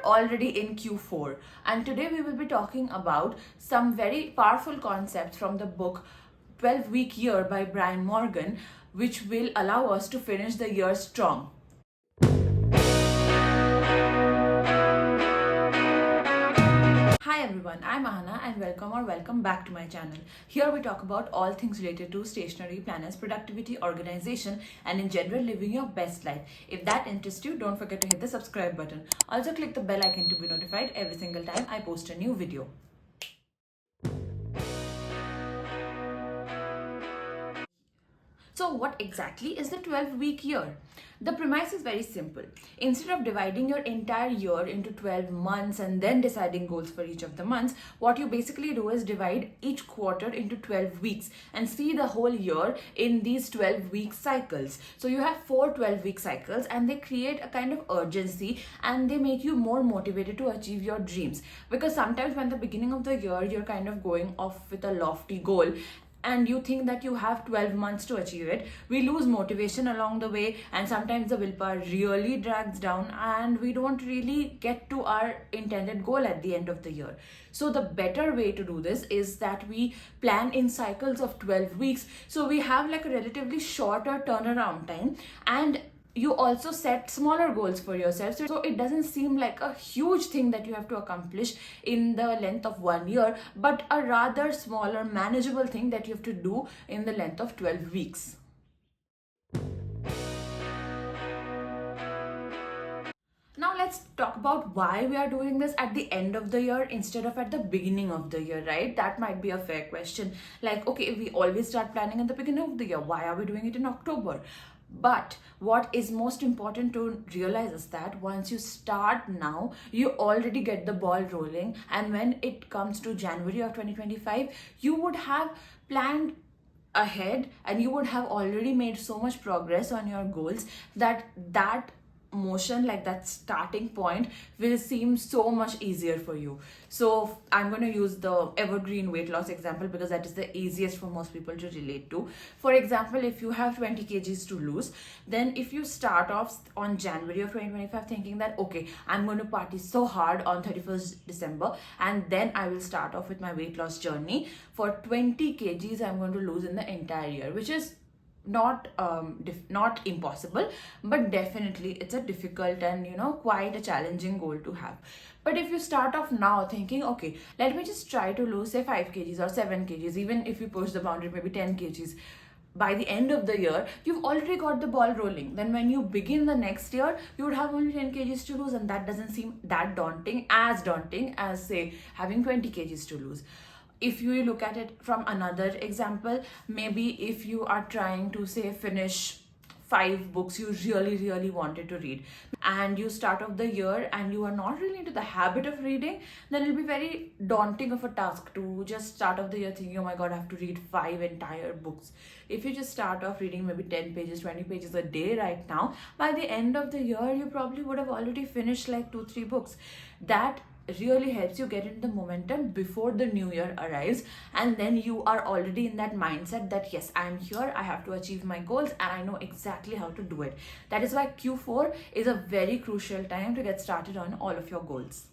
already in Q4, and today we will be talking about some very powerful concepts from the book 12-Week Year by Brian Morgan, which will allow us to finish the year strong. Hi everyone, I'm Ahana and welcome back to my channel. Here we talk about all things related to stationery, planners, productivity, organization, and in general living your best life. If that interests you, don't forget to hit the subscribe button. Also click the bell icon to be notified every single time I post a new video. So what exactly is the 12-week year? The premise is very simple. Instead of dividing your entire year into 12 months and then deciding goals for each of the months, what you basically do is divide each quarter into 12 weeks and see the whole year in these 12-week cycles. So you have 4 12-week cycles and they create a kind of urgency and they make you more motivated to achieve your dreams. Because sometimes when the beginning of the year, you're kind of going off with a lofty goal and you think that you have 12 months to achieve it, we lose motivation along the way, and sometimes the willpower really drags down and we don't really get to our intended goal at the end of the year. So the better way to do this is that we plan in cycles of 12 weeks, so we have like a relatively shorter turnaround time, and you also set smaller goals for yourself, so it doesn't seem like a huge thing that you have to accomplish in the length of 1 year, but a rather smaller manageable thing that you have to do in the length of 12 weeks. Now let's talk about why we are doing this at the end of the year instead of at the beginning of the year, right? That might be a fair question. Like, okay, we always start planning at the beginning of the year. Why are we doing it in October? But what is most important to realize is that once you start now, you already get the ball rolling, and when it comes to January of 2025, you would have planned ahead and you would have already made so much progress on your goals that motion, like that starting point, will seem so much easier for you. So I'm going to use the evergreen weight loss example because that is the easiest for most people to relate to. For example, if you have 20 kgs to lose, then if you start off on January of 2025 thinking that okay, I'm going to party so hard on 31st December and then I will start off with my weight loss journey for 20 kgs I'm going to lose in the entire year, which is not impossible, but definitely it's a difficult and quite a challenging goal to have. But if you start off now thinking, okay, let me just try to lose say 5 kgs or 7 kgs, even if you push the boundary maybe 10 kgs, by the end of the year you've already got the ball rolling. Then when you begin the next year, you would have only 10 kgs to lose, and that doesn't seem that daunting as say having 20 kgs to lose. If you look at it from another example, maybe if you are trying to say finish 5 books you really wanted to read, and you start off the year and you are not really into the habit of reading, then it'll be very daunting of a task to just start off the year thinking, oh my god, I have to read 5 entire books. If you just start off reading maybe 10 pages, 20 pages a day right now, by the end of the year you probably would have already finished like 2-3 books. That really helps you get into the momentum before the new year arrives, and then you are already in that mindset that yes, I'm here, I have to achieve my goals and I know exactly how to do it. That is why Q4 is a very crucial time to get started on all of your goals.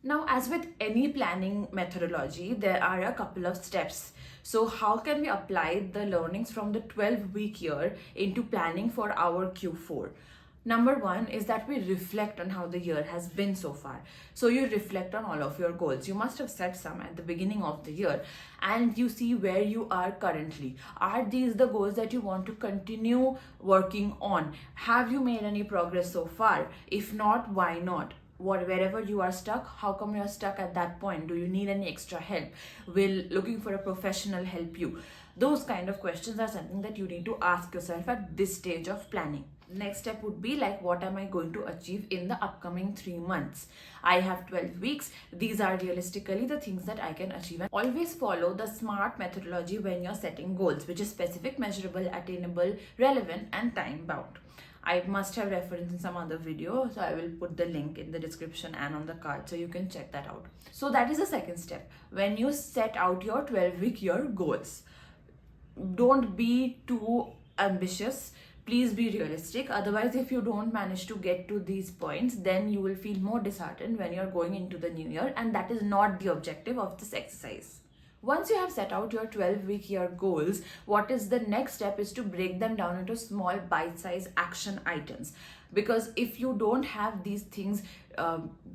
Now, as with any planning methodology, there are a couple of steps. So how can we apply the learnings from the 12-week year into planning for our Q4? Number one is that we reflect on how the year has been so far. So you reflect on all of your goals. You must have set some at the beginning of the year and you see where you are currently. Are these the goals that you want to continue working on? Have you made any progress so far? If not, why not? Wherever you are stuck, how come you are stuck at that point? Do you need any extra help? Will looking for a professional help you? Those kind of questions are something that you need to ask yourself at this stage of planning. Next step would be like, what am I going to achieve in the upcoming 3 months? I have 12 weeks. These are realistically the things that I can achieve. And always follow the SMART methodology when you're setting goals, which is specific, measurable, attainable, relevant, and time bound. I must have referenced in some other video, so I will put the link in the description and on the card so you can check that out. So that is the second step. When you set out your 12-week year goals, don't be too ambitious. please be realistic. Otherwise, if you don't manage to get to these points, then you will feel more disheartened when you're going into the new year, and that is not the objective of this exercise. Once you have set out your 12-week year goals, what is the next step is to break them down into small bite-sized action items. Because if you don't have these things,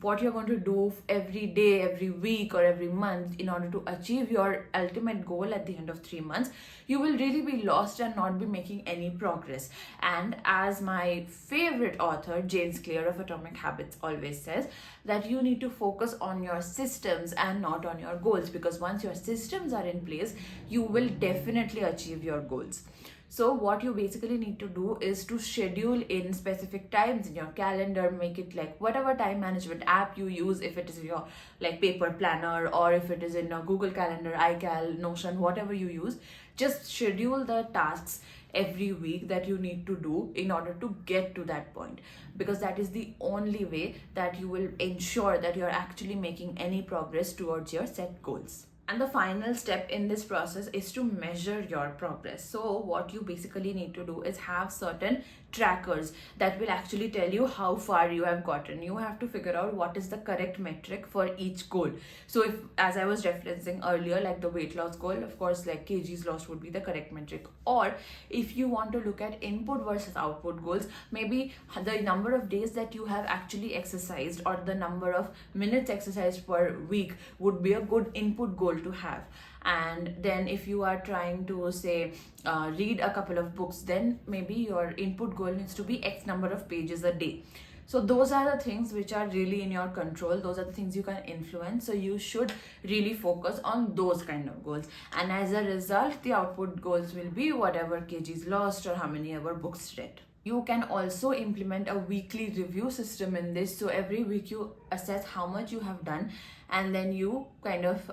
what you're going to do every day, every week, or every month in order to achieve your ultimate goal at the end of 3 months, you will really be lost and not be making any progress. And as my favorite author, James Clear of Atomic Habits, always says, that you need to focus on your systems and not on your goals, because once your systems are in place, you will definitely achieve your goals. So what you basically need to do is to schedule in specific times in your calendar, make it like whatever time management app you use, if it is your like paper planner, or if it is in a Google Calendar, iCal, Notion, whatever you use, just schedule the tasks every week that you need to do in order to get to that point, because that is the only way that you will ensure that you're actually making any progress towards your set goals. And the final step in this process is to measure your progress. So what you basically need to do is have certain trackers that will actually tell you how far you have gotten. You have to figure out what is the correct metric for each goal. So if, as I was referencing earlier, like the weight loss goal, of course, like kgs lost would be the correct metric. Or if you want to look at input versus output goals, maybe the number of days that you have actually exercised or the number of minutes exercised per week would be a good input goal to have. And then if you are trying to say read a couple of books, then maybe your input goal needs to be X number of pages a day. So those are the things which are really in your control. Those are the things you can influence. So you should really focus on those kind of goals. And as a result, the output goals will be whatever kgs lost or how many ever books read. You can also implement a weekly review system in this. So every week you assess how much you have done, and then you kind of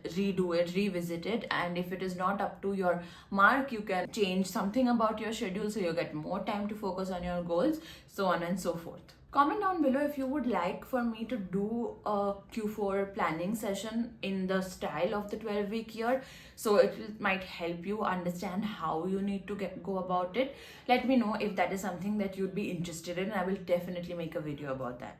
redo it, revisit it. And if it is not up to your mark, you can change something about your schedule so you get more time to focus on your goals, so on and so forth. Comment down below if you would like for me to do a Q4 planning session in the style of the 12-week year. So it might help you understand how you need to go about it. Let me know if that is something that you'd be interested in. I will definitely make a video about that.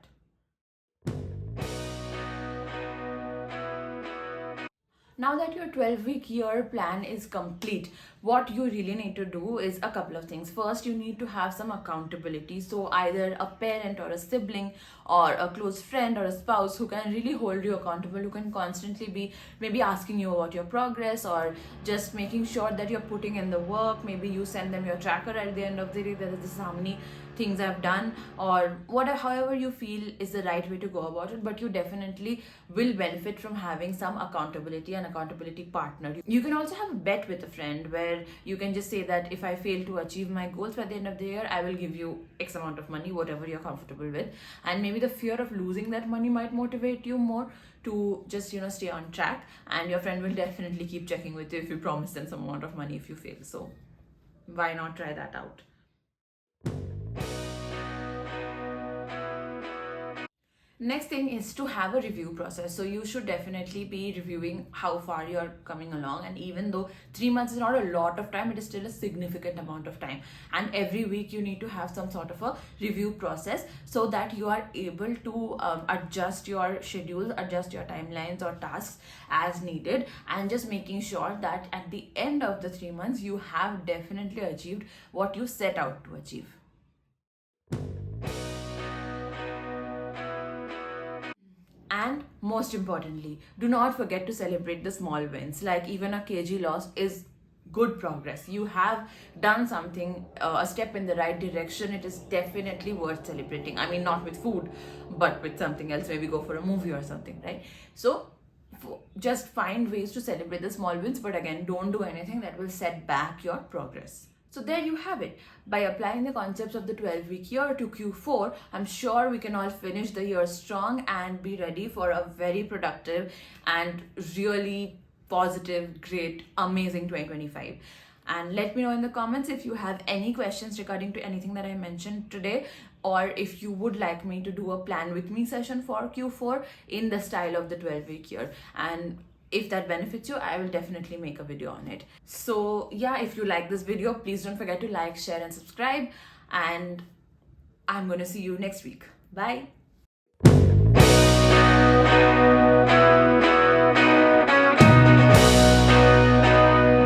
Now that your 12-week year plan is complete, what you really need to do is a couple of things. First, you need to have some accountability. So either a parent or a sibling or a close friend or a spouse who can really hold you accountable, who can constantly be maybe asking you about your progress or just making sure that you're putting in the work. Maybe you send them your tracker at the end of the day that this is how many things I've done, or whatever, however you feel is the right way to go about it. But you definitely will benefit from having some accountability and accountability partner. You can also have a bet with a friend where you can just say that if I fail to achieve my goals by the end of the year, I will give you X amount of money, whatever you're comfortable with. And maybe the fear of losing that money might motivate you more to just, stay on track, and your friend will definitely keep checking with you if you promise them some amount of money if you fail. So why not try that out? Next thing is to have a review process. So you should definitely be reviewing how far you're coming along. And even though 3 months is not a lot of time, it is still a significant amount of time. And every week you need to have some sort of a review process so that you are able to adjust your schedule, adjust your timelines or tasks as needed, and just making sure that at the end of the 3 months, you have definitely achieved what you set out to achieve. And most importantly, do not forget to celebrate the small wins. Like even a kg loss is good progress. You have done something, a step in the right direction. It is definitely worth celebrating. I mean, not with food, but with something else. Maybe go for a movie or something, right? So just find ways to celebrate the small wins, but again, don't do anything that will set back your progress. So there you have it. By applying the concepts of the 12-week year to Q4, I'm sure we can all finish the year strong and be ready for a very productive and really positive, great, amazing 2025. And let me know in the comments if you have any questions regarding to anything that I mentioned today, or if you would like me to do a plan with me session for Q4 in the style of the 12-week year. And if that benefits you, I will definitely make a video on it. So yeah, if you like this video, please don't forget to like, share and subscribe, and I'm gonna see you next week. Bye.